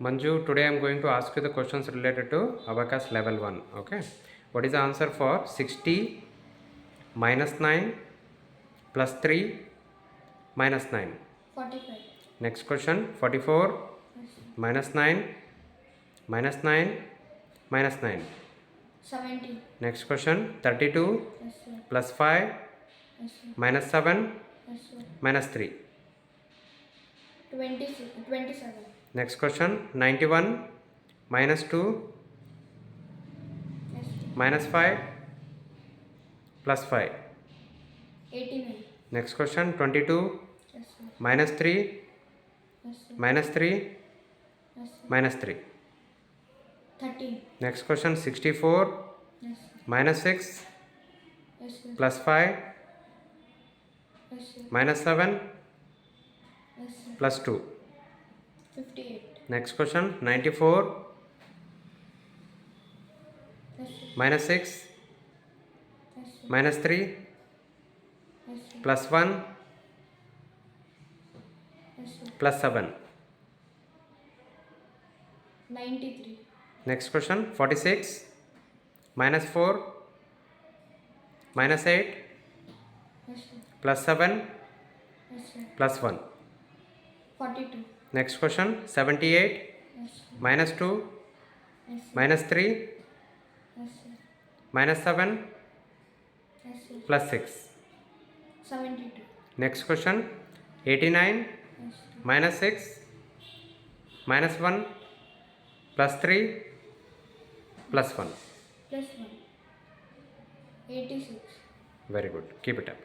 Manju, today I am going to ask you the questions related to Abacus Level 1. Okay. What is the answer for 60 minus 9 plus 3 minus 9? 45. Next question 44 Yes, sir. minus 9 minus 9 minus 9. 70. Next question 32 Yes, sir. plus 5 Yes, sir. minus 7 Yes, sir. minus 3. 27. Next question 91 minus 2 Yes, sir. minus 5 plus 5. 89. Next question 22 Yes, sir. minus 3 Yes, sir. minus 3 Yes, sir. minus 3. 13. Next question 64 Yes, sir. minus 6 Yes, sir. plus 5 Yes, sir. minus 7 Yes, sir. plus 2. 58. Next question 94 Yes, sir. minus 6 Yes, sir. minus 3 Yes, sir. plus 1 Yes, sir. plus 7. 93. Next question 46 minus 4 minus 8 Yes, sir. plus 7 Yes, sir. plus 1. 42. Next question 78 Yes, sir. minus 2 Yes, sir. minus 3 Yes, sir. minus 7 Yes, sir. plus 6. 72. Next question 89 Yes, sir. minus 6 minus 1 plus 3 plus 1. Plus 1. 86. Very good. Keep it up.